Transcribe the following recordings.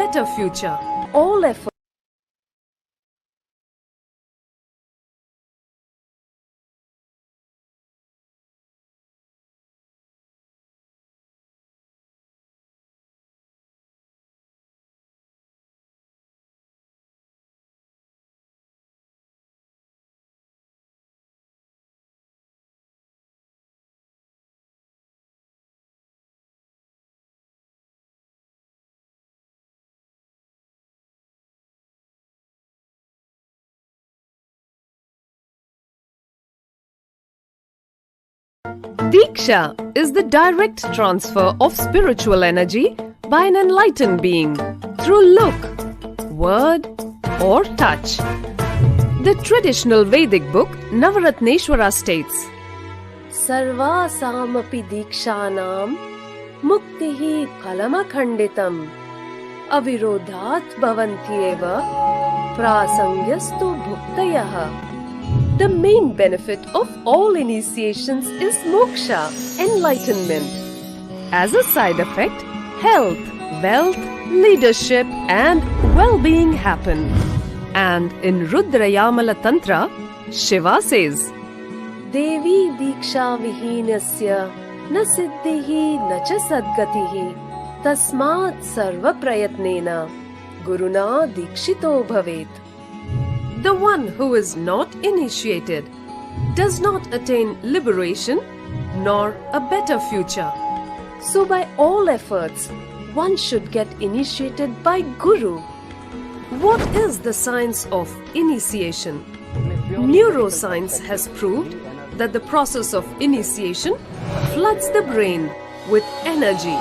better future. All effort. Diksha is the direct transfer of spiritual energy by an enlightened being through look, word, or touch. The traditional Vedic book Navaratneshwara states, Sarvasamapi dikshanam muktihi phalamakhanditam avirodhat bhavantyeva prasangyastu bhuktayaha. The main benefit of all initiations is moksha, enlightenment. As a side effect, health, wealth, leadership and well-being happen. And in Rudrayamala Tantra, Shiva says, Devi diksha vihinasya na siddhihi na cha sadgatihi tasmat sarva prayatnena guruna dikshito bhavet. The one who is not initiated does not attain liberation nor a better future. So by all efforts, one should get initiated by Guru. What is the science of initiation? Neuroscience has proved that the process of initiation floods the brain with energy.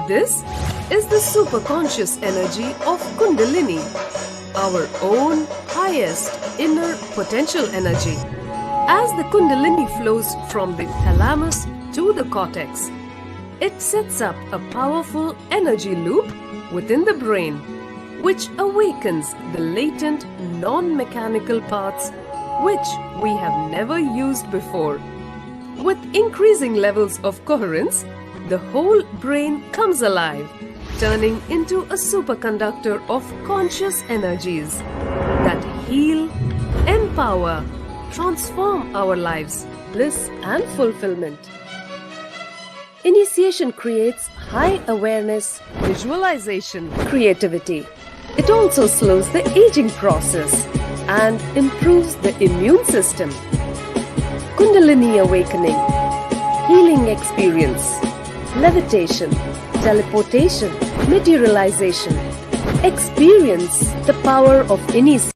This is the superconscious energy of Kundalini, our own highest inner potential energy. As the Kundalini flows from the thalamus to the cortex, it sets up a powerful energy loop within the brain, which awakens the latent non-mechanical parts which we have never used before. With increasing levels of coherence, the whole brain comes alive, turning into a superconductor of conscious energies that heal, empower, transform our lives, bliss and fulfillment. Initiation creates high awareness, visualization, creativity. It also slows the aging process and improves the immune system. Kundalini awakening, healing experience, levitation, teleportation, materialization. Experience the power of initiation.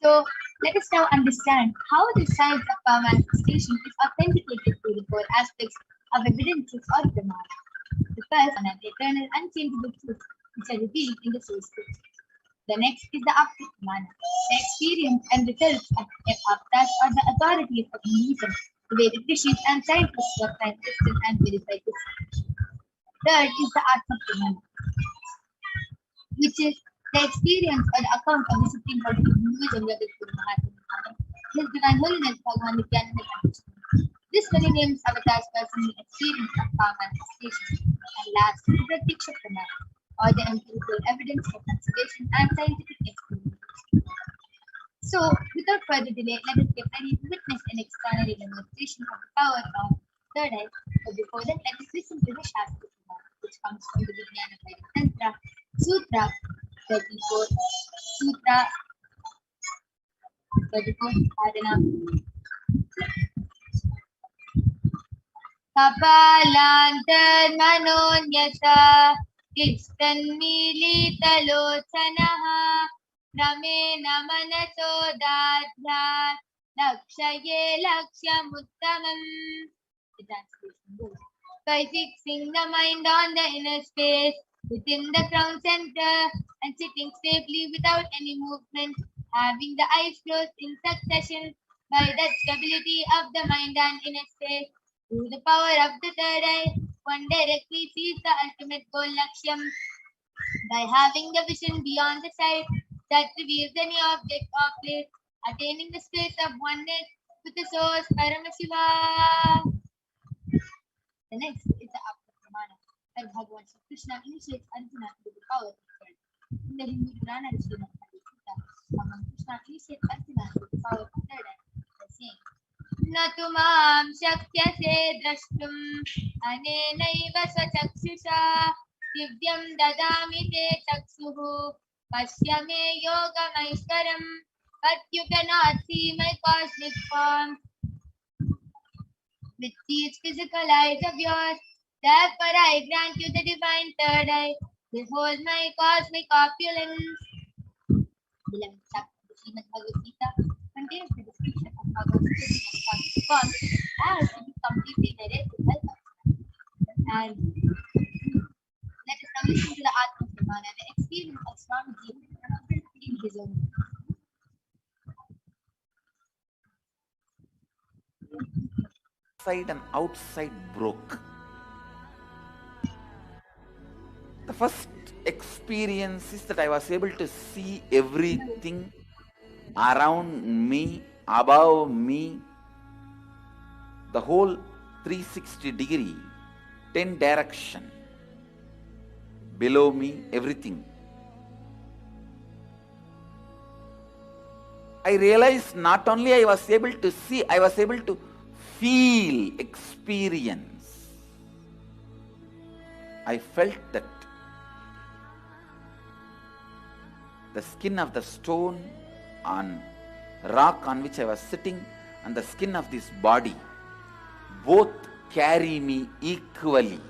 So let us now understand how the science of power manifestation is authenticated through the four aspects of evidences or pramana. The first one are the eternal unchangeable truths which are revealed in the source scriptures. The next is the after pramana, the experience and results of avtas or the authorities of Hinduism, the Vedic rishis and scientists who have tested and verified this. Third is the atma pramana, which is the experience or the account of the Supreme Body of Hinduism, that is Guru Mahatma, His Divine Holiness Bhagavan Nithyananda Paramashivam. This very name's avatar's personal experience of power manifestation. And last, the Pratiksha Pramana, or the empirical evidence of observation and scientific experimentation. So, without further delay, let us get ready to witness an extraordinary demonstration of the power of third eye. But before that, let us listen to the Shastra Pramana, which comes from the Vijnana Vedic Tantra, Sutra 34, Sutra 34, Adana. Kapalantarmanonyasa Istanmilitalochanaha Ramena Manaso Dadhyat Lakshaye Lakshamuttamam The translation goes. By fixing the mind on the inner space within the crown center and sitting safely without any movement, having the eyes closed in succession, by that stability of the mind and inner space, through the power of the third eye, one directly sees the ultimate goal Lakshyam. By having the vision beyond the sight that reveals any object or place, attaining the space of oneness with the source Paramashiva. The next is the Apta Pramana, where Bhagavan Sri Krishna initiates Arjuna with the power of God. In the Hindu Purana, Srimad Bhagavad Bhagavan Krishna initiates Arjuna with the power of third eye by saying, न तु मां शक्यसे द्रष्टुम् अनेनैव स्वचक्षुषा दिव्यं ददामि ते चक्षुः पश्य मे योगमैश्वरम् but you cannot see my cosmic form with these physical eyes of yours. Therefore I grant you the divine third eye. Behold my cosmic opulence. 11th chapter of the Srimad Bhagavad Gita contains the description of Bhagavad cosmic form as to be completely narrated by Bhagavad. And let us now listen to the Atma Pramana, the experience of Swamiji in his own words. Inside and outside broke. The first experience is that I was able to see everything around me, above me, the whole 360 degree, 10 direction, below me, everything. I realized not only I was able to see, I was able to feel, experience. I felt that the skin of the stone on rock on which I was sitting and the skin of this body both carry me equally.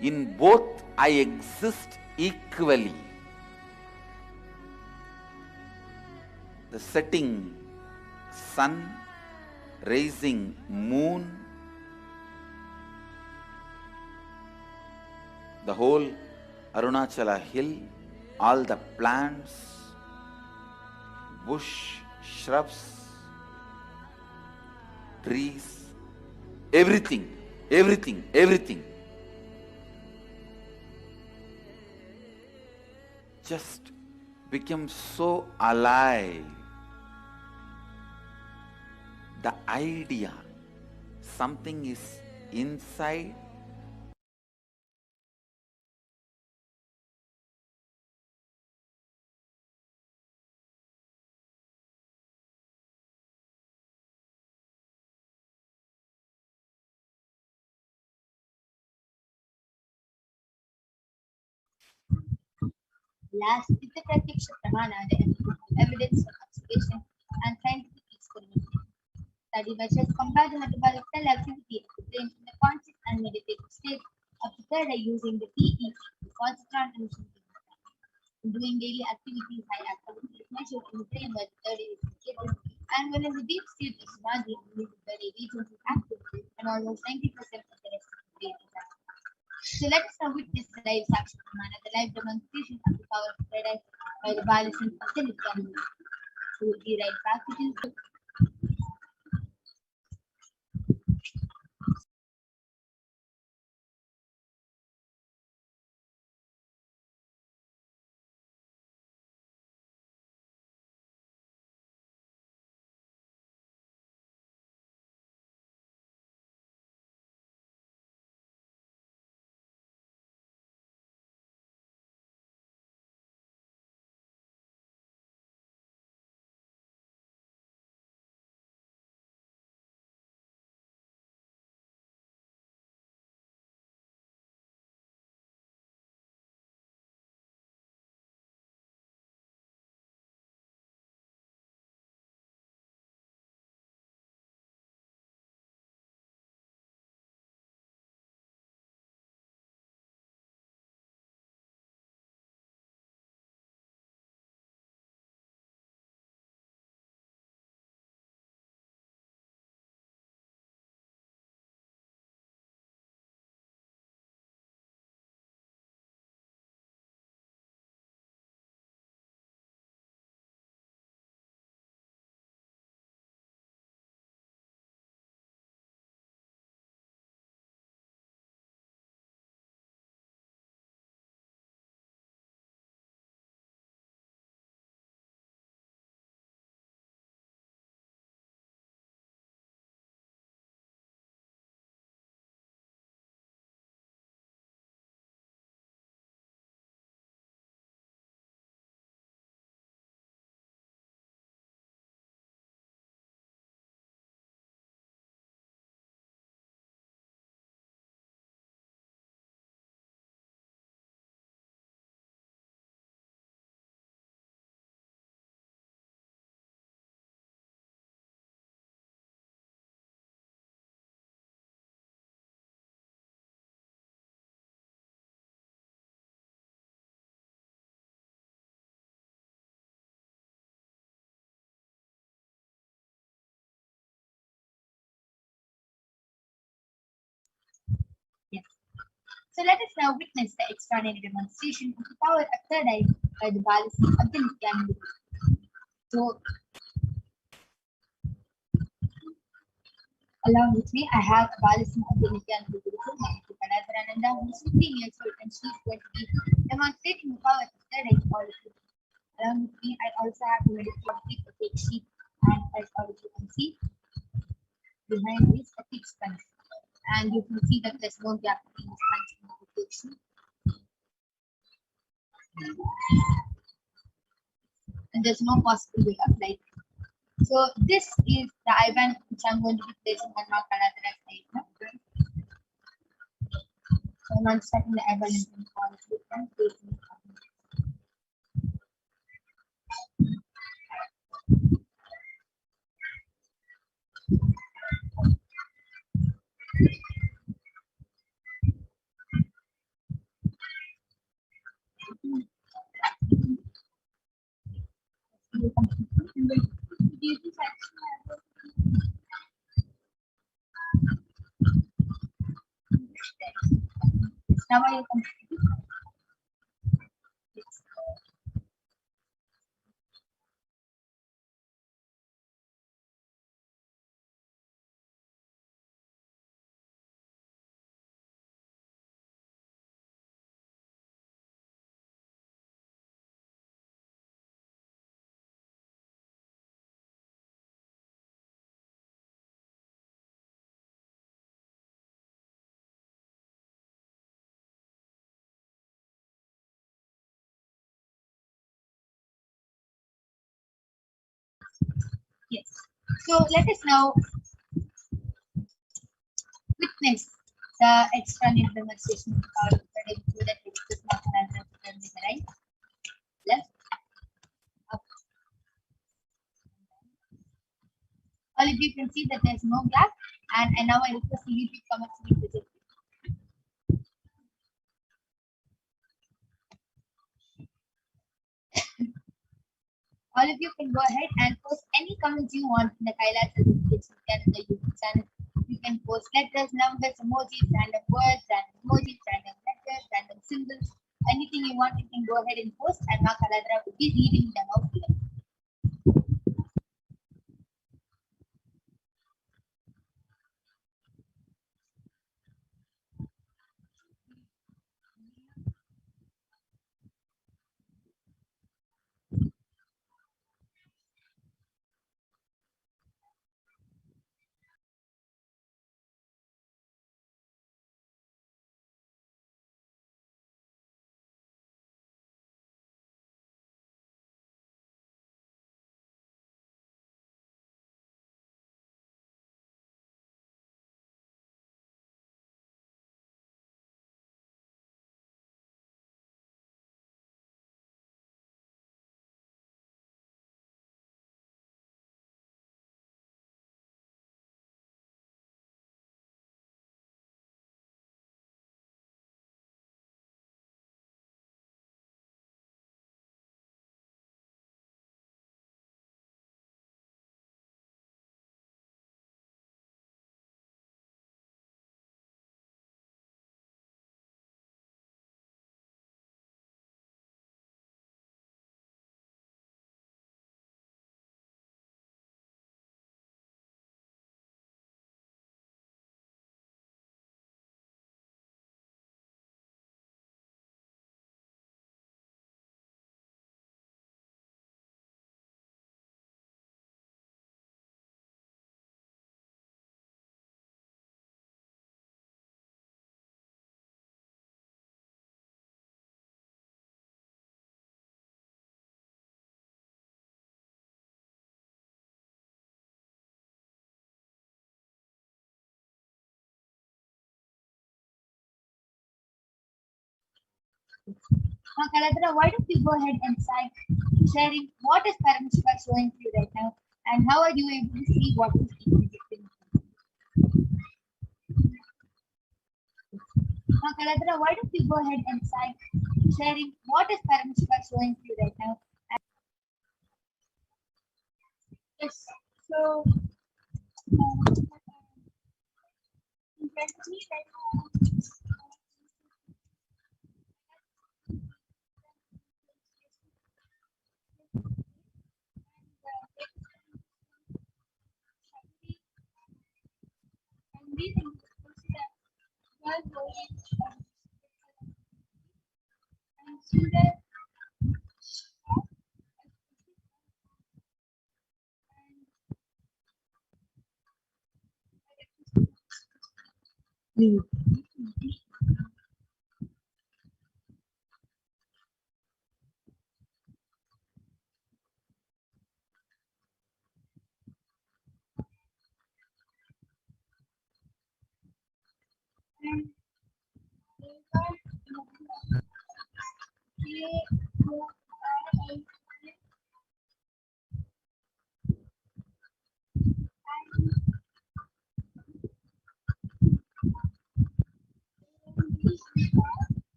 In both I exist equally. The setting sun, rising moon, the whole Arunachala hill, all the plants, bush, shrubs, trees, everything, everything, everything. Just became so alive. The idea, something is inside, Last is the Pratiksha Pramana, the evidence of observation and scientific experiment. Study measures compare the metabolical activity of the brain in the conscious and meditative state of the third eye using the PEC, the positron emission technique. In doing daily activities, high activity is measured in the brain where the third eye is located, and when in the deep state of samadhi, the third eye region is active, and almost 90% of the rest of the brain is active. So let us now witness the live Sakshi Pramana, the live demonstration of the power of third eye by the Balasant of the Nithyananda. So we'll be right back with you. So let us now witness the extraordinary demonstration of the power of third eye by the Balasi of the Nithyananda. So along with me, I have a Balasi of the Nithyananda Paramashivoham, who is 15 years old, and she is going to be demonstrating the power of third eye to all of you. Along with me, I also have the medical of sheet, and as all of you can see, behind this a thick sponge. And you can see that there's no gap between the sponge and the medication. And there's no possible way of light. So this is the IBAN which I'm going to be placing on my Kaladra side. So I'm not starting the IBAN and placing it on. Now are you comfortable? Yes. Yes. So let us now witness the extraordinary demonstration of the power of the ray through that which is not an right, left, up. All of you can see that there's no gap, and now I request you to come and see the all of you can go ahead and post any comments you want in the Kailash Canada YouTube channel. You can post letters, numbers, emojis, random words, random emojis, random letters, random symbols. Anything you want, you can go ahead and post, and Ma Kaladra will be reading them out here. Ma Kaladra, why don't you go ahead and start sharing what is Paramashiva showing to you right now, and how are you able to see what is being depicted? Ma Kaladra, why don't you go ahead and start sharing what is Paramashiva showing to you right now? Yes. So, in front of me right now, breathing. And so that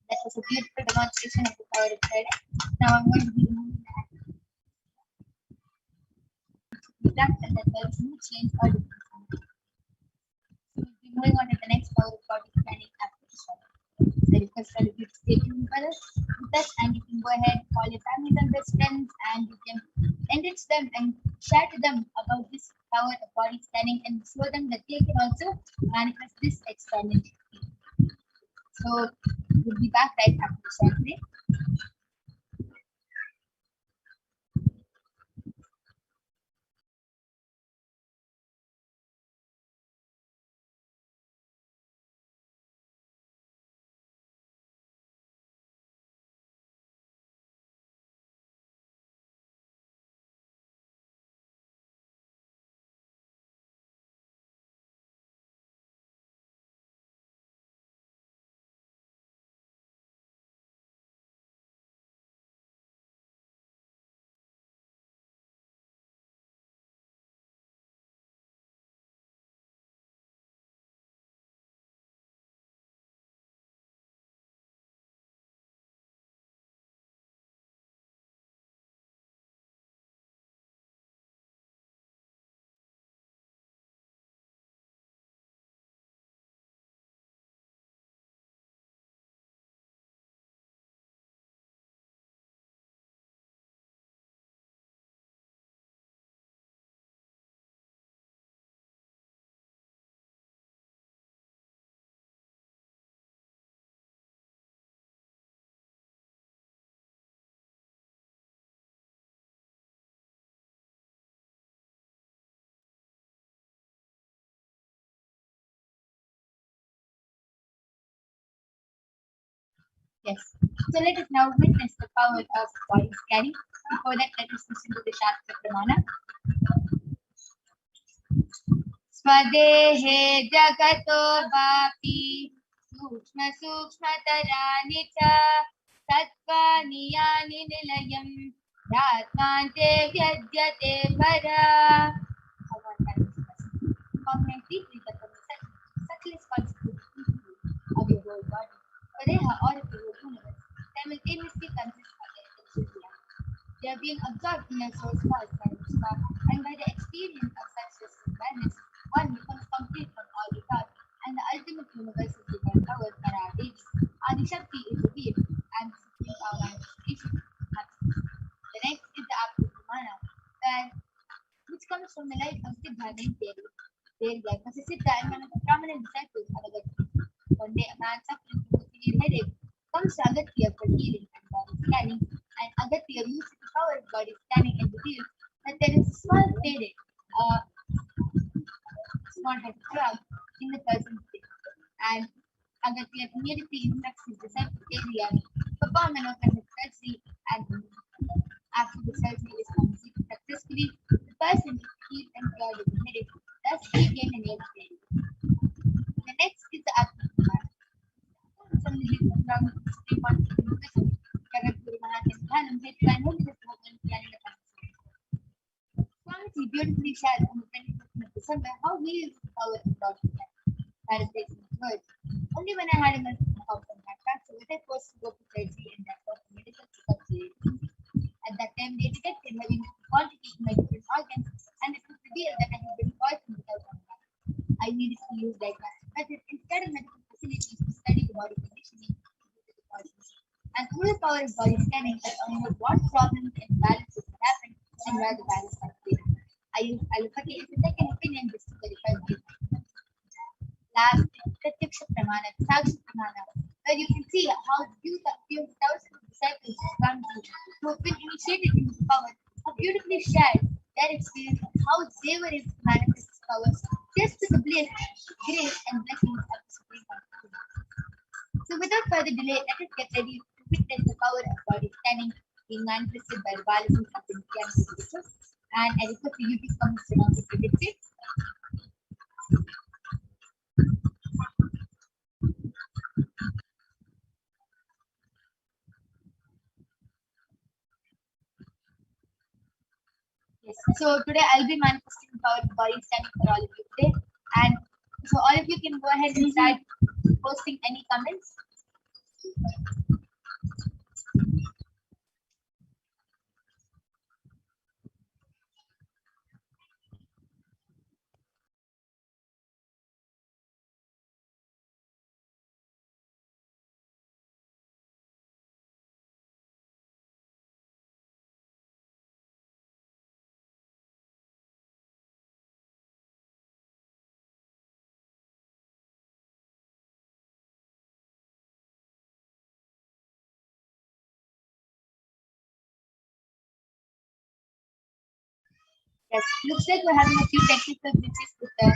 that was a beautiful demonstration of the power of prayer. Now I'm going to be moving that and that there is no change or difference. So we'll be moving on to the next power of body scanning after this one. So I request all of you to stay tuned with us, and you can go ahead, call your family members, friends, and you can enrich them and share to them about this power of body scanning and show them that they can also manifest this externally. So we'll be back right after the short break. Yes. So let us now witness the power of body scanning. Before that, let us listen to the Shastra Pramana. Swadehe jagato vapi sukshma sukshmataraani cha tattvani yani nilayam yatmante vyadyate para. Comment deeply the subtlest constitution of your whole body. Pareha or of your whole universe simultaneously consists of the essential reality. They are being absorbed in a source caused by Vishwa, and by the experience of such distant awareness, one becomes complete from all without, and the ultimate universal divine power, Paradevi, Adishakti is revealed, and the supreme power manifestation happens. The next is the Apurvamana, which comes from the light of Siddha named Devi. Devi was a Siddha and one of the prominent disciples of Agatya. One day, a man suffering from a severe headache comes to Agatya for healing and body scanning, and Agatya uses the power of body scanning and reveals that there is a small faded, small head frog in the person's face. And Agatya immediately instructs his disciple Devi perform an open head surgery, and after the surgery is completed successfully, the person is healed and cured of the headache, thus regain an age day. The next is the Atma. From the little from the Supreme Constitution, Guru Mahatma Nithyananda Paramashivam. Swamiji beautifully shared on the 25th of December how he used the power of God's plan. Paraphrasing his words, only when I had a mental health and my fracture was I forced to go to surgery and therefore for medical checkup. that time they detected having quantity in my different organs, and it was revealed that I had been poisoned without knowing. I needed to use diagnostic methods instead of medical facilities to study the body conditioning due to the poison. And through the power of body scanning, I uncovered what problems and imbalances had happened and where the balance had been. I used allopathy as a second opinion just to verify my findings. Last, Pratyaksha Pramana, Sakshi Pramana, where you can see how few thousands of disciples of Swamiji who have been initiated into the power have beautifully shared their experience of how they were able to manifest this power just with the bliss, grace, and blessings of the Supreme Consciousness. So without further delay, let us get ready to witness the power of body scanning being manifested by the Balasins of the Nithyananda Paramashivam. And I request you to come to pronounce it predicted. Yes. So today I'll be manifesting the power of body scanning for all of you today. And so all of you can go ahead and start posting any comments. Yes, looks like we're having a few technical glitches with the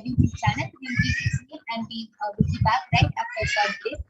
YouTube channel. We'll be fixing it and we'll be back right after a short break.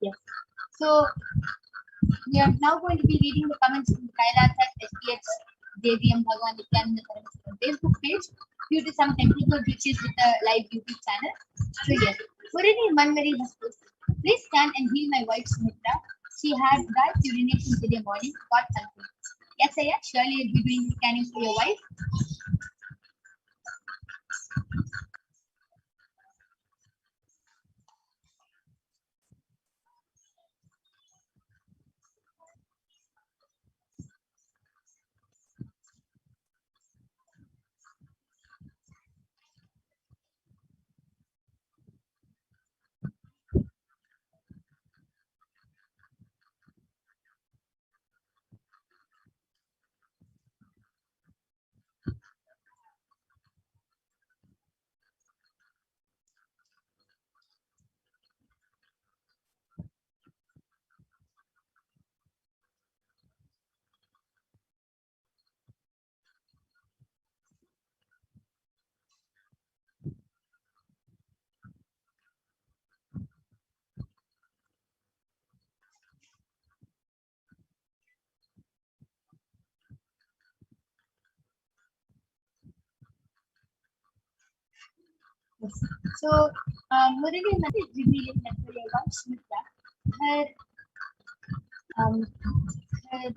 Yes. So we are now going to be reading the comments from Kailatha HDH Bhagwan Nithyananda Paramashivam Facebook page due to some technical glitches with the live YouTube channel. So yes, Murini Manmari has posted. Please scan and heal my wife Sumitra. She had bad urination today morning. Got something. Yes, Aya, surely you'll be doing the scanning for your wife. Yes. So Murini Manmari is revealing that for your wife Sumitra, her her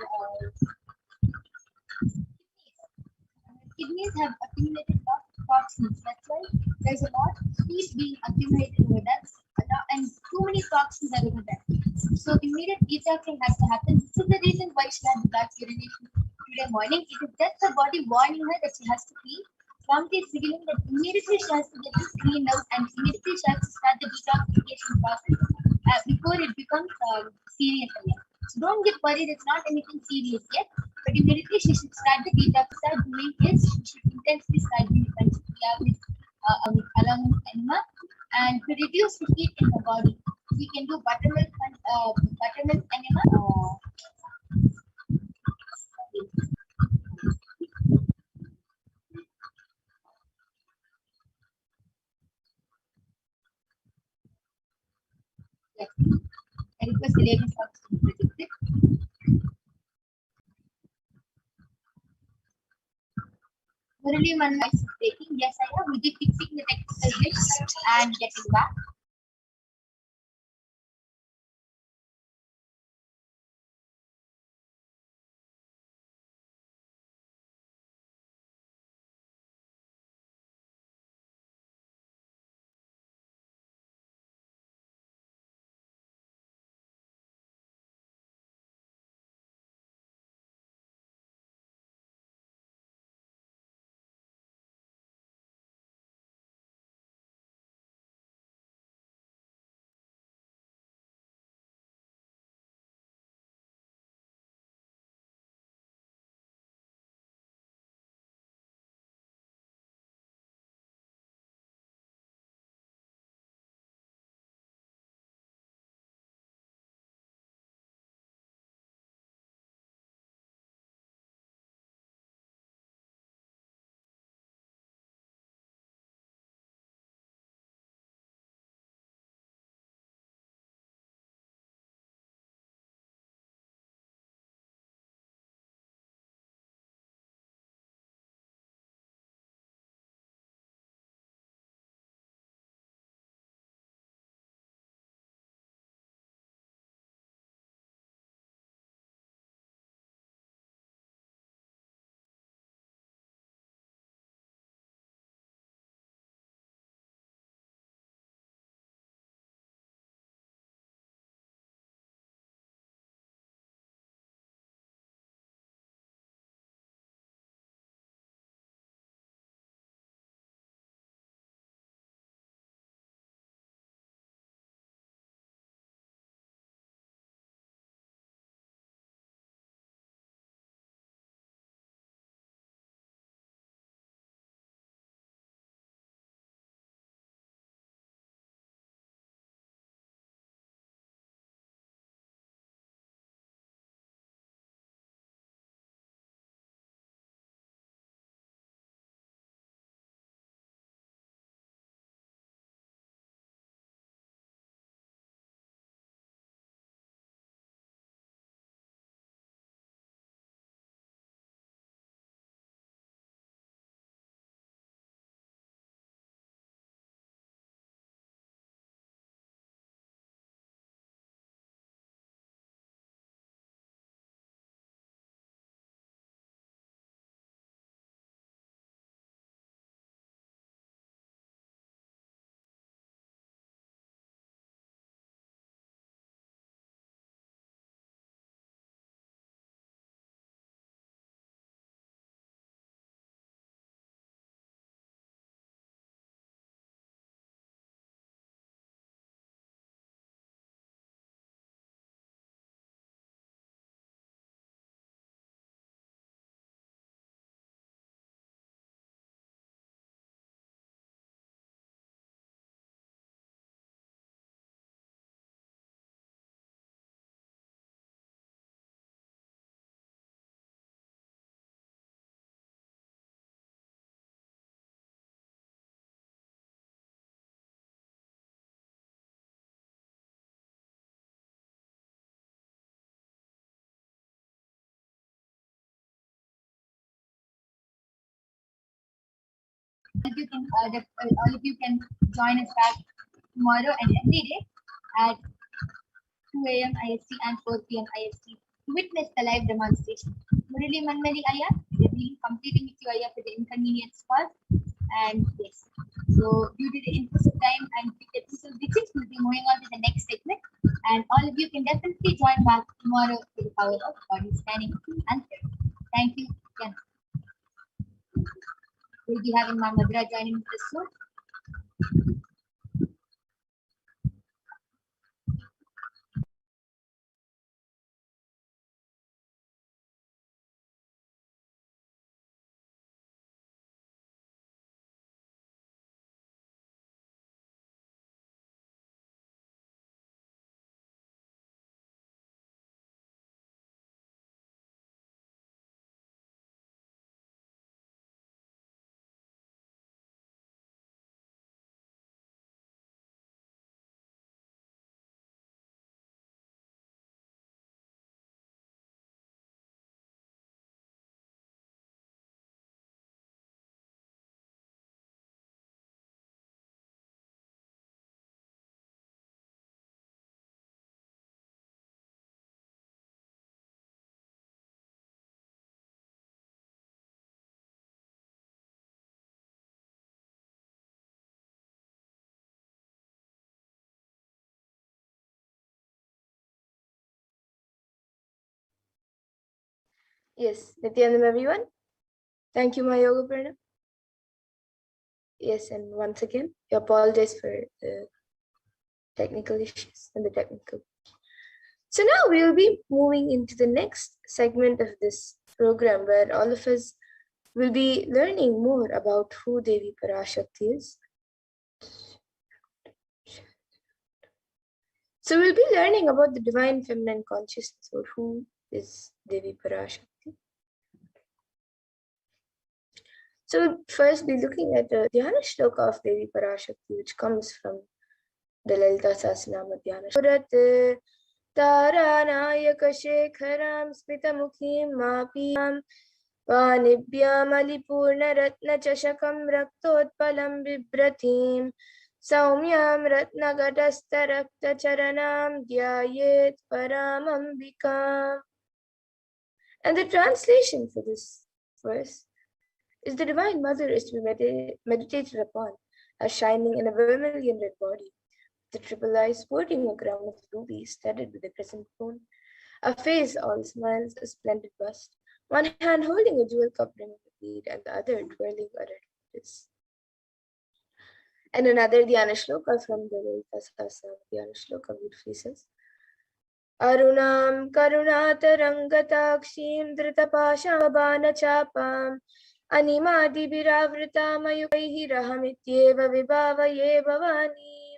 kidneys have accumulated lot of toxins. That's why there's a lot of heat being accumulated over that, and too many toxins are over there. So immediate detoxing has to happen. This is the reason why she had black urination today morning. It is just the body warning her that she has to pee. Swamti is signaling that immediately she has to get this cleaned out and immediately she has to start the detoxification process before it becomes serious again. So don't get worried, it's not anything serious yet. But immediately she should start the detox. Start doing is she should intensely start doing with along with enema and to reduce the heat in the body. We can do buttermilk enema. Yes. I request the ladies to predict it. Murali Manmai is taking. Yes, I am. We did fixing the technical glitch and getting back. All of you can join us back tomorrow and every day at 2 a.m. IST and 4 p.m. IST to witness the live demonstration. Murali Manmali Aya, we will be completing with you Aya for the inconvenience caused. And yes, so due to the interest of time and episode 6, we'll be moving on to the next segment. And all of you can definitely join back tomorrow for the power of body scanning and therapy. Thank you. Yeah. We'll be having Ma'am Madra joining us soon. Yes, Nithyananda everyone. Thank you, my yoga partner. Yes, and once again, I apologize for the technical issues and the technical. So now we will be moving into the next segment of this program where all of us will be learning more about who Devi Parashakti is. So we'll be learning about the divine feminine consciousness or who is Devi Parashakti. So we'll first be looking at the Dhyana Shloka of Devi Parashakti, which comes from the Lalita Sahasranama Dhyana Shloka. Taranayakashekharam smitamukhim mapiyam Vanibhyam alipurnaratnachashakam raktotpalam bibrathim Saumyam ratnagatastaraktacharanam dhyayet paramambikam. And the translation for this verse is the Divine Mother is to be meditated upon as shining in a vermilion red body, the triple eyes sporting a crown of rubies studded with a crescent bone, a face all smiles, a splendid bust, one hand holding a jewel cup ring of bead and the other twirling a red lotus. And another Dhyana Shloka from the Lalita Sahasranama Dhyana Shloka beautifully says, Arunam karunatarangataakshim dhritapasham Animadi biravrita mayukaihi rahamityeva vibhavaye bhavani.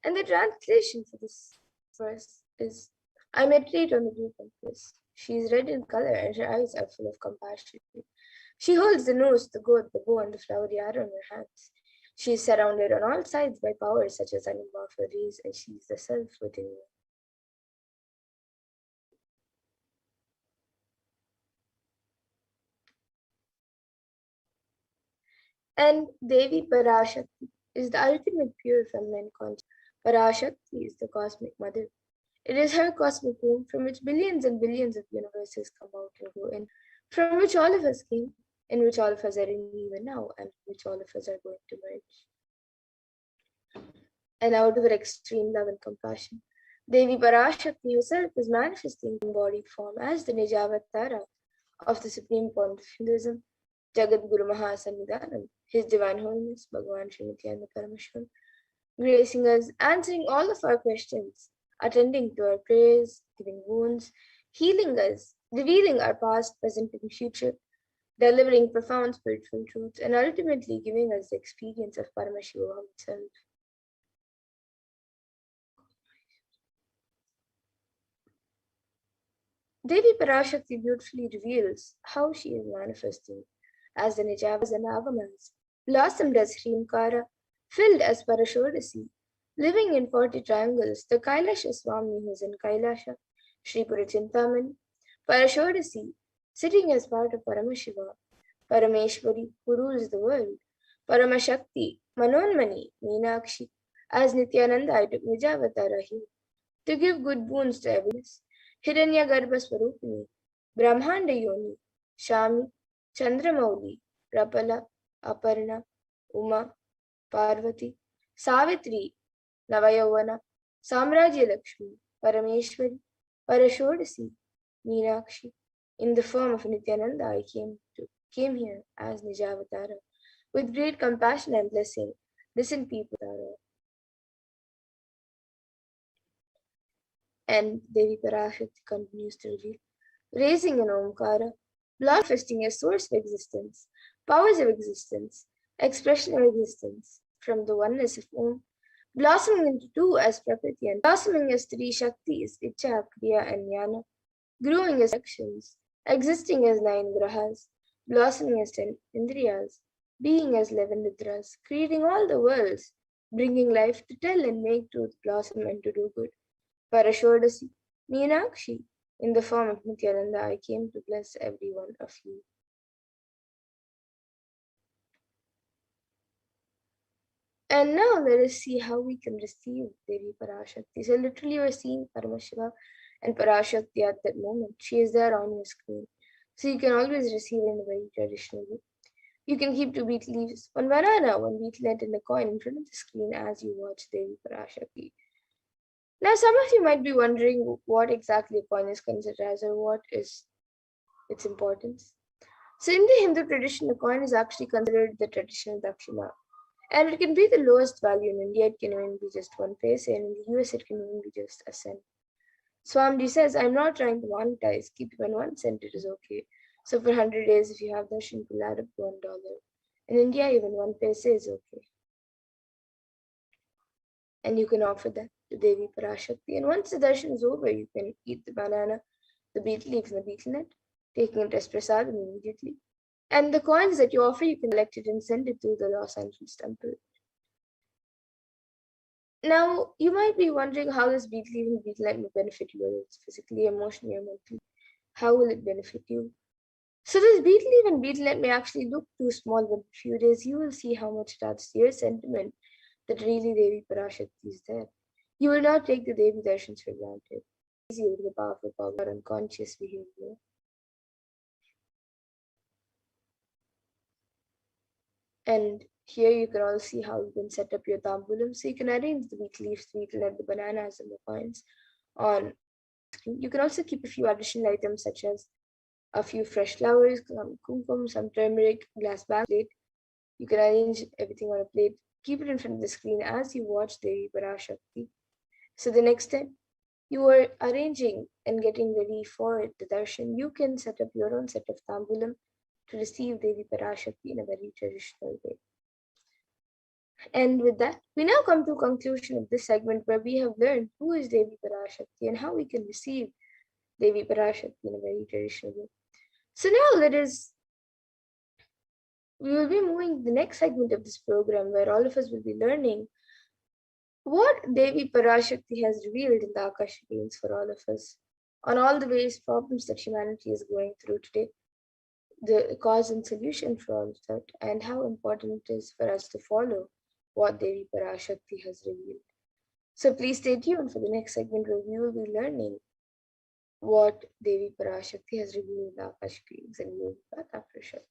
And the translation for this verse is, I meditate on the blue compass. She is red in color and her eyes are full of compassion. She holds the nose, the gourd, the bow, and the flowery arrow in her hands. She is surrounded on all sides by powers such as Anima for rays, and she is the self within you. And Devi Parashakti is the ultimate pure feminine consciousness. Parashakti is the cosmic mother. It is her cosmic womb from which billions and billions of universes come out and go in, from which all of us came, in which all of us are in even now, and which all of us are going to merge. And out of her extreme love and compassion, Devi Parashakti herself is manifesting in body form as the Nijavatara of the supreme point of Hinduism, Jagat Guru Mahasannidhanam, His Divine Holiness, Bhagavan Sri Nithyananda Paramashivam, gracing us, answering all of our questions, attending to our prayers, giving wounds, healing us, revealing our past, present, and future, delivering profound spiritual truths, and ultimately giving us the experience of Paramashivoham itself. Devi Parashakti beautifully reveals how she is manifesting as the Nijavas and Avamas, blossomed as Hrimkara, filled as Parashodasi, living in 40 triangles, the Kailasha Swami who is in Kailasha, Sri Purachintaman, Parashodasi, sitting as part of Paramashiva, Parameshwari, who rules the world, Paramashakti, Manonmani, Meenakshi. As Nithyananda, I took Nijavatara here to give good boons to everyone. Hiranya Garbha Swarupini, Brahmanda Yoni, Shami, Chandramauli, Rapala, Aparna, Uma, Parvati, Savitri, Navayavana, Samrajya Lakshmi, Parameshwari, Parashodasi, Meenakshi. In the form of Nityananda, I came here as Nijavatara. With great compassion and blessing, listen people, Tara. And Devi Parashakti continues to reveal, raising an Omkara, manifesting a source of existence, powers of existence, expression of existence from the oneness of Om, blossoming into two as Prakriti and blossoming as three Shaktis, Icha, Kriya, and Jnana, growing as actions, existing as 9 grahas, blossoming as 10 indriyas, being as 11 nidras, creating all the worlds, bringing life to tell and make truth blossom and to do good. Parashodasi, Meenakshi, in the form of Nityananda, I came to bless every one of you. And now let us see how we can receive Devi Parashakti. So literally we're seeing Paramashiva and Parashakti at that moment. She is there on your screen. So you can always receive it in a very traditional way. You can keep 2 beet leaves, 1 banana, 1 beetlet and a coin in front of the screen as you watch Devi Parashakti. Now some of you might be wondering what exactly a coin is considered as or what is its importance. So in the Hindu tradition, a coin is actually considered the traditional dakshina. And it can be the lowest value. In India, it can even be just 1 paise, and in the US, it can even be just a cent. Swamiji says, I'm not trying to monetize, keep even 1 cent, it is okay. So for 100 days, if you have darshan, it will add up to $1. In India, even 1 paise is okay. And you can offer that to Devi Parashakti. And once the darshan is over, you can eat the banana, the beet leaf, and the betel nut, taking it as prasadam immediately. And the coins that you offer, you can collect it and send it to the Los Angeles temple. Now, you might be wondering how this beet leaf and betel nut will benefit you, whether it's physically, emotionally, or mentally. How will it benefit you? So this beet leaf and betel nut may actually look too small, but in a few days you will see how much it adds to your sentiment that really Devi Parashakti is there. You will not take the Devi darshans for granted. Easy with the powerful power of unconscious behavior. And here you can all see how you can set up your tambulam. So you can arrange the beet leaves, the betel nut, the bananas, and the coins on screen. You can also keep a few additional items such as a few fresh flowers, some kumkum, some turmeric, glass bag, plate. You can arrange everything on a plate. Keep it in front of the screen as you watch Devi Parashakti. So the next step, you are arranging and getting ready for the darshan. You can set up your own set of tambulam to receive Devi Parashakti in a very traditional way. And with that, we now come to conclusion of this segment where we have learned who is Devi Parashakti and how we can receive Devi Parashakti in a very traditional way. So now we will be moving to the next segment of this program where all of us will be learning what Devi Parashakti has revealed in the Akashic beings for all of us on all the various problems that humanity is going through today, the cause and solution for all of that, and how important it is for us to follow what Devi Parashakti has revealed. So please stay tuned for the next segment where we will be learning what Devi Parashakti has revealed in the Akashic beings, and we will be back after a short.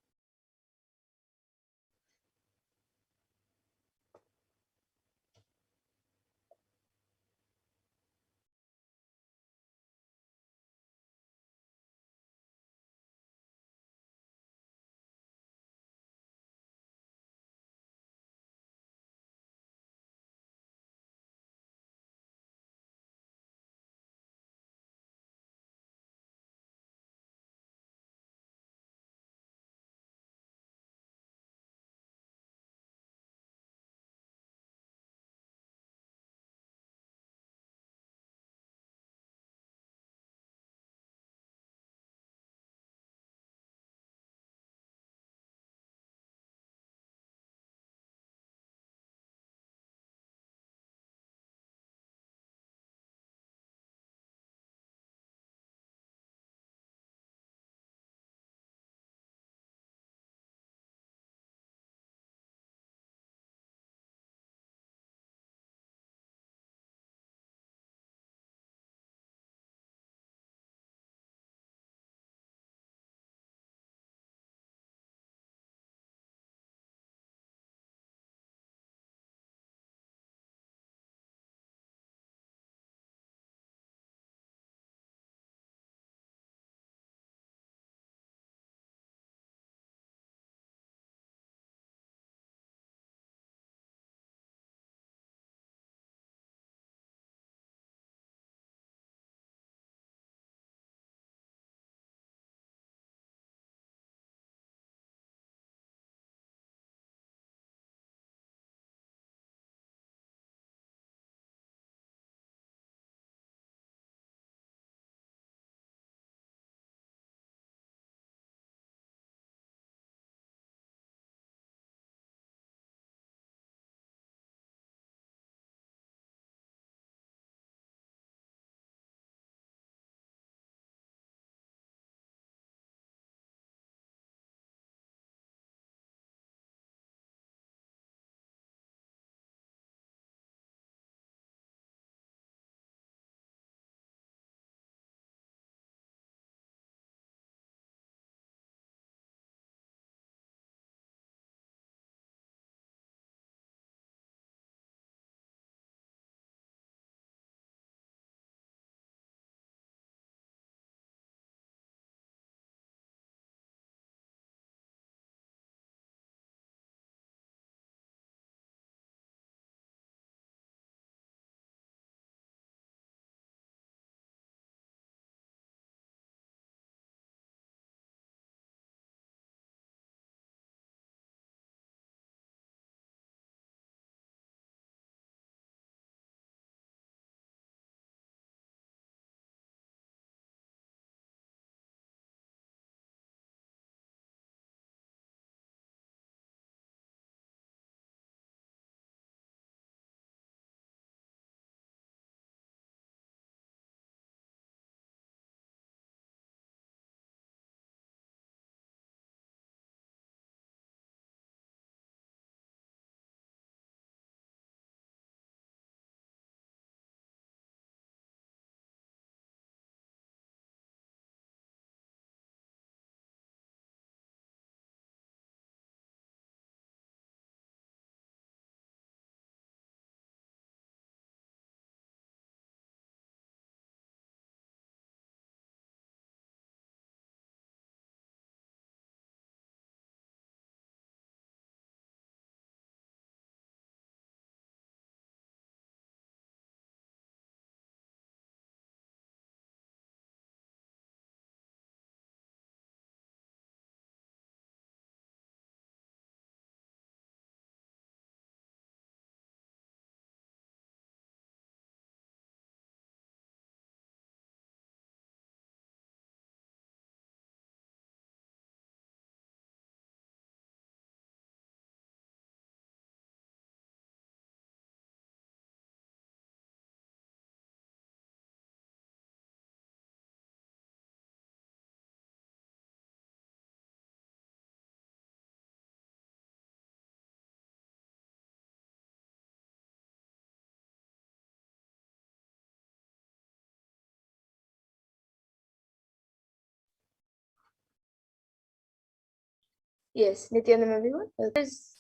Yes, Nithyananda everyone. This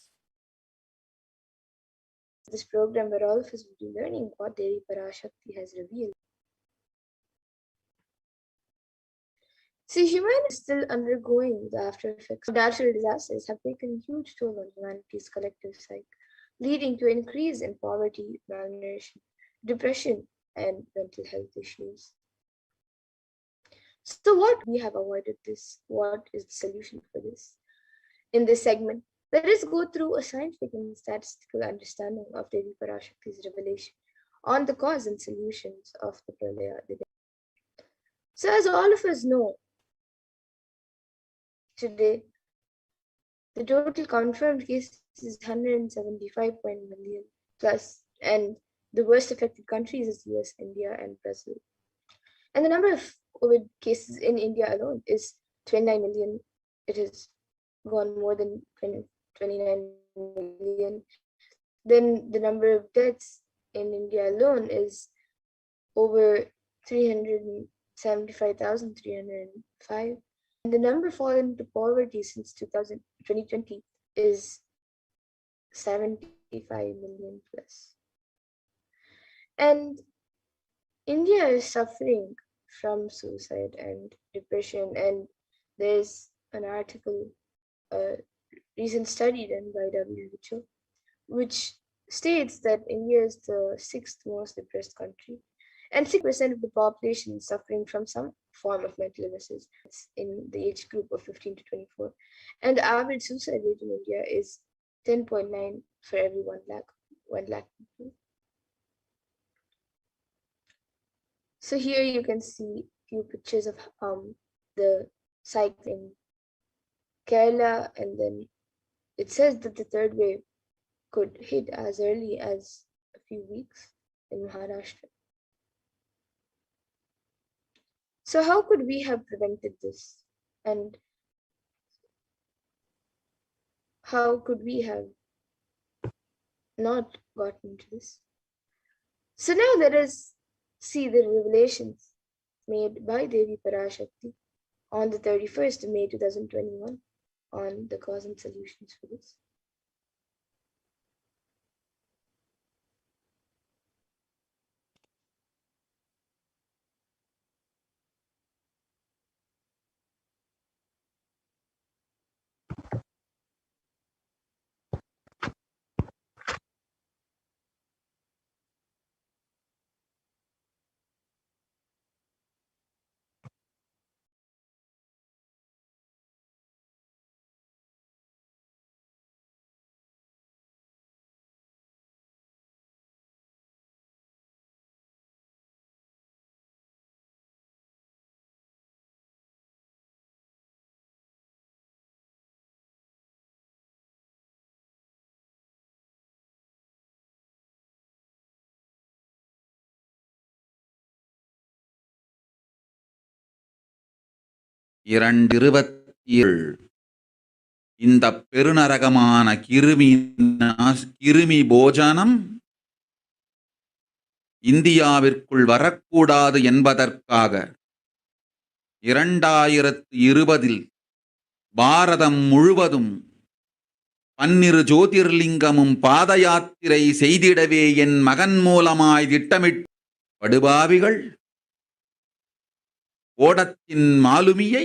program where all of us will be learning what Devi Parashakti has revealed. See, humanity is still undergoing the after effects of natural disasters have taken a huge toll on humanity's collective psyche, leading to an increase in poverty, malnutrition, depression, and mental health issues. So, what we have avoided this? What is the solution for this? In this segment, let us go through a scientific and statistical understanding of Devi Parashakti's revelation on the cause and solutions of the Pralaya. So, as all of us know, today the total confirmed cases is 175 million plus, and the worst affected countries is US, India, and Brazil. And the number of COVID cases in India alone is 29 million. It has gone more than 29 million. Then the number of deaths in India alone is over 375,305. And the number fallen into poverty since 2020 is 75 million plus. And India is suffering from suicide and depression, and there's an article, a recent study done by WHO, which states that India is the 6th most depressed country, and 6% of the population is suffering from some form of mental illnesses in the age group of 15 to 24. And the average suicide rate in India is 10.9 for every 1 lakh people. So here you can see few pictures of the site in Kerala, and then it says that the third wave could hit as early as a few weeks in Maharashtra. So how could we have prevented this? And how could we have not gotten into this? So now let us see the revelations made by Devi Parashakti on the 31st of May 2021 on the cause and solutions for this. இந்த பெருநரகமான கிருமி போஜனம் இந்தியாவிற்குள் வரக்கூடாது என்பதற்காக 2020 பாரதம் முழுவதும் 12 ஜோதிர்லிங்கமும் பாத யாத்திரை செய்திடவே என் மகன் மூலமாய் திட்டமிட்ட படுபாவிகள் ஓடத்தின் மாலுமியை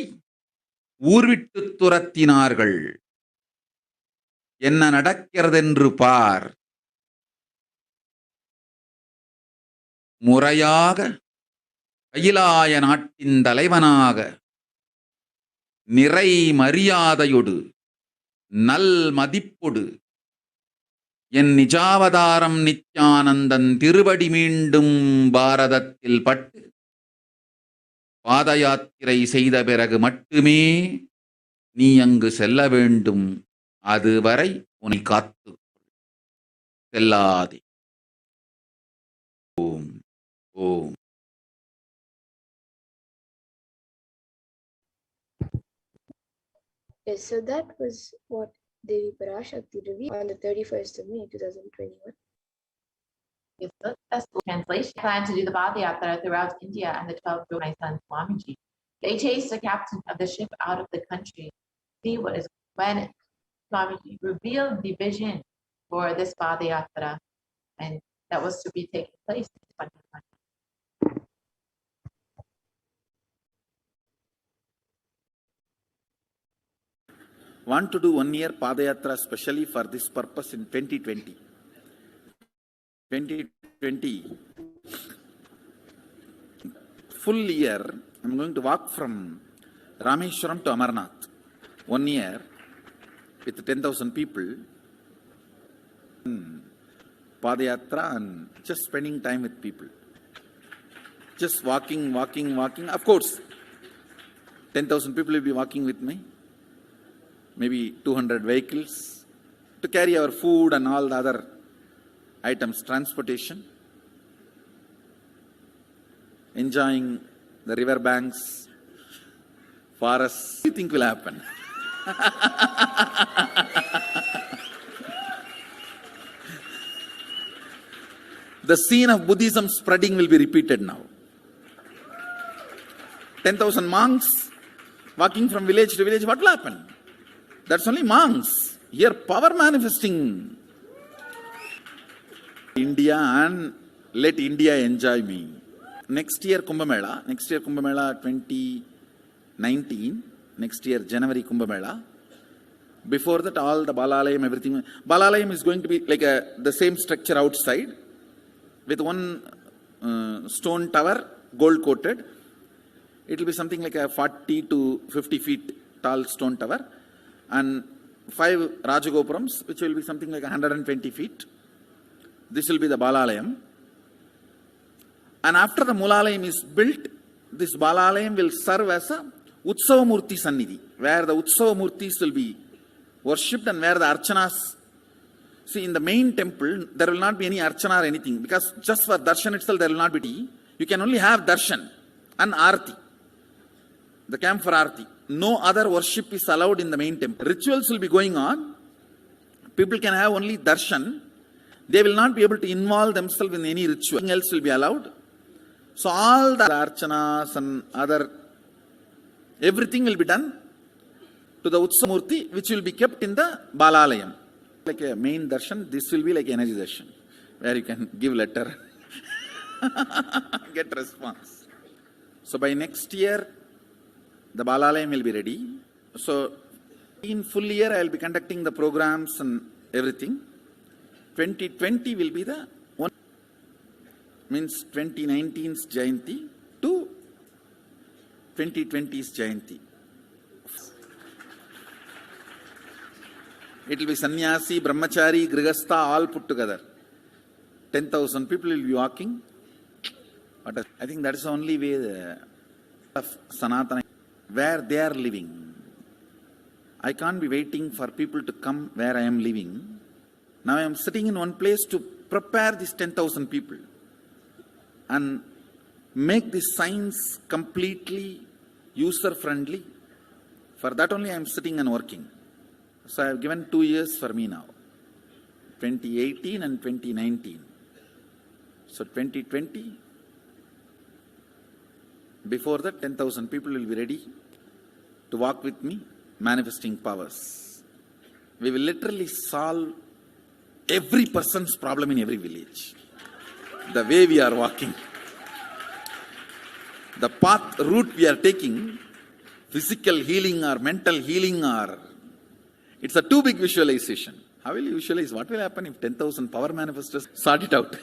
ஊர்விட்டு துரத்தினார்கள். என்ன நடக்கிறதென்று பார். முறையாக கைலாய நாட்டின் தலைவனாக நிறை மரியாதையொடு நல் மதிப்பொடு என் நிஜாவதாரம் நித்யானந்தன் திருவடி மீண்டும் பாரதத்தில் பட்டு பாத யாத்திரை செய்த பிறகு மட்டுமே நீ அங்கு செல்ல வேண்டும். அதுவரை உன்னை காத்து செல்லாதே. ஓம் ஓம். Yes, so that was what Devi Parashakti revealed on the 31st of May 2021. Yes, that's the translation. I plan to do the Padayatra throughout India, and the 12 drove my son Swamiji. They chased the captain of the ship out of the country. See what is when Swamiji revealed the vision for this Padayatra, and that was to be taking place in 2020. Want to do 1 year Padayatra specially for this purpose in 2020. 2020, full year, I'm going to walk from Rameshwaram to Amarnath. 1 year with 10,000 people. Padayatra and just spending time with people. Just walking. Of course, 10,000 people will be walking with me. Maybe 200 vehicles to carry our food and all the other items, transportation. Enjoying the river banks, forests. What do you think will happen? The scene of Buddhism spreading will be repeated now. 10,000 monks walking from village to village. What will happen? That's only monks. Here power manifesting. India and let India enjoy me. Next year Kumbh Mela 2019. Next year January Kumbh Mela. Before that all the Balalayam, everything. Balalayam is going to be like the same structure outside with one stone tower, gold coated. It will be something like a 40 to 50 feet tall stone tower. And 5 Rajagopurams, which will be something like 120 feet. This will be the Balalayam. And after the Mulalayam is built, this Balalayam will serve as a Utsava Murti Sannidhi, where the Utsava Murtis will be worshipped and where the Archanas. See, in the main temple, there will not be any Archana or anything, because just for Darshan itself, there will not be tea. You can only have Darshan and Arti, the camp for Arti. No other worship is allowed in the main temple. Rituals will be going on. People can have only darshan. They will not be able to involve themselves in any ritual. Nothing else will be allowed. So all the archanas and other, everything will be done to the Utsamurti, which will be kept in the Balalayam. Like a main darshan, this will be like energy darshan, where you can give letter, get response. So by next year, the Balalayam will be ready. So in full year, I will be conducting the programs and everything. 2020 will be the one, means 2019's Jayanti to 2020's Jayanti. It will be sannyasi, brahmachari, grihastha, all put together. 10,000 people will be walking. But I think that is the only way of Sanatana, where they are living. I can't be waiting for people to come where I am living. Now I am sitting in one place to prepare these 10,000 people and make this science completely user-friendly. For that only I am sitting and working. So I have given 2 years for me now, 2018 and 2019. So 2020, before that 10,000 people will be ready to walk with me, manifesting powers. We will literally solve every person's problem in every village. The way we are walking, the path, route we are taking, physical healing or mental healing, or it's a too big visualization. How will you visualize? What will happen if 10,000 power manifestors sort it out?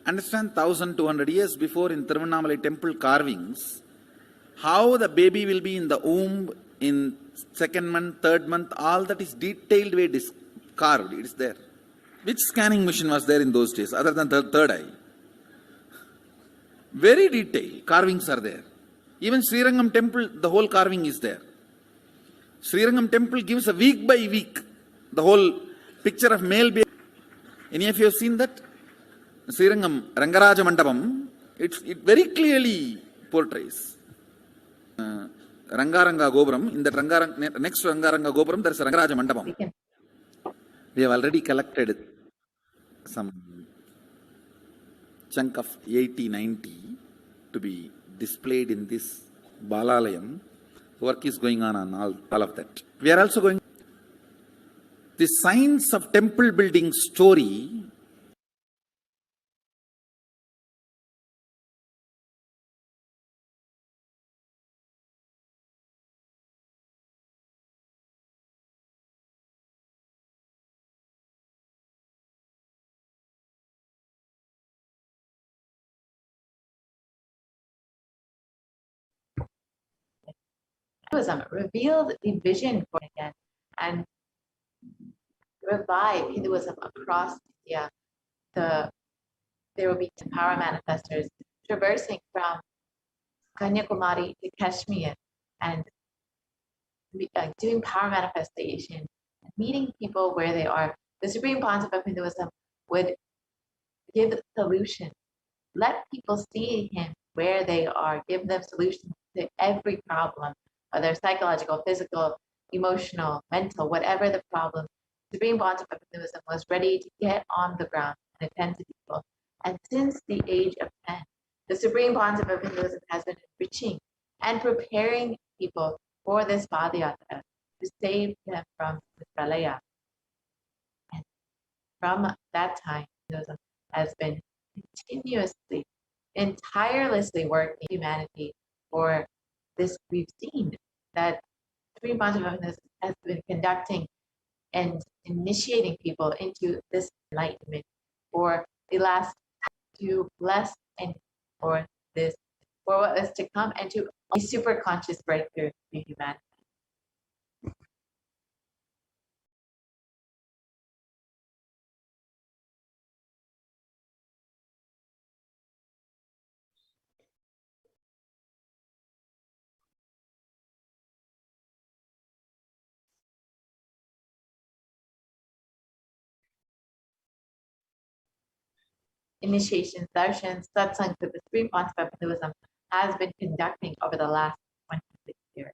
Understand, 1,200 years before in Tiruvannamalai temple carvings, how the baby will be in the womb in 2nd month, 3rd month, all that is detailed way carved. It is there. Which scanning machine was there in those days other than the third eye? Very detailed carvings are there. Even Srirangam temple, the whole carving is there. Srirangam temple gives a week by week the whole picture of male baby. Any of you have seen that? Srirangam Rangaraja Mandapam, it very clearly portrays. Rangaranga Gopuram, in that next to Rangaranga Gopuram, there is a Rangaraja Mandapam. We have already collected some chunk of 80-90 to be displayed in this Balalayam. Work is going on all of that. We are also going the science of temple building story. Hinduism revealed the vision for it again and revived Hinduism across India. There will be power manifestors traversing from Kanyakumari to Kashmir and doing power manifestation, meeting people where they are. The Supreme Concept of Hinduism would give solutions, let people see him where they are, give them solutions to every problem, whether psychological, physical, emotional, mental, whatever the problem. The Supreme Concept of Hinduism was ready to get on the ground and attend to people. And since the age of 10, the Supreme Concept of Hinduism has been enriching and preparing people for this Padayatra to save them from the Pralaya. And from that time, Hinduism has been continuously and tirelessly working humanity for this. We've seen that Supreme Concept of Hinduism has been conducting and initiating people into this enlightenment for the last to bless and for this, for what is to come, and to a super conscious breakthrough to humanity. Initiations, darshans, satsangs that the Supreme Concept of Hinduism has been conducting over the last 26 years.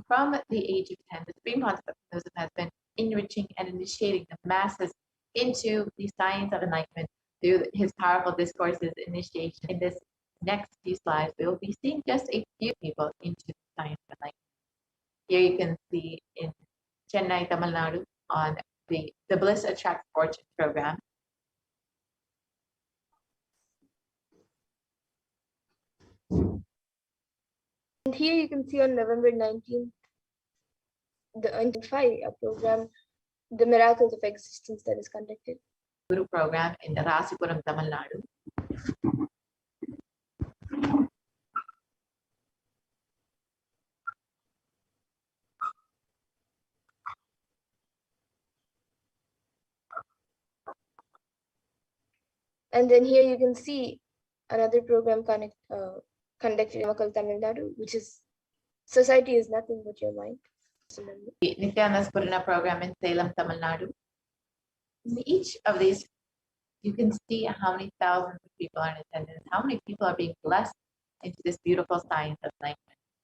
From the age of 10, the Supreme Concept of Hinduism has been enriching and initiating the masses into the science of enlightenment through his powerful discourses, initiation. In this next few slides, we will be seeing just a few people into the science of enlightenment. Here you can see in Chennai, Tamil Nadu, on the Bliss Attracts Fortune program. And here you can see on November 19th, a program, The Miracles of Existence, that is conducted. Guru program in Rasipuram, Tamil Nadu. And then here you can see another program conducted in Tamil Nadu, which is Society is Nothing But Your Mind. The Nithyananda program in Salem, Tamil Nadu. In each of these, you can see how many thousands of people are in attendance, how many people are being blessed into this beautiful science of enlightenment.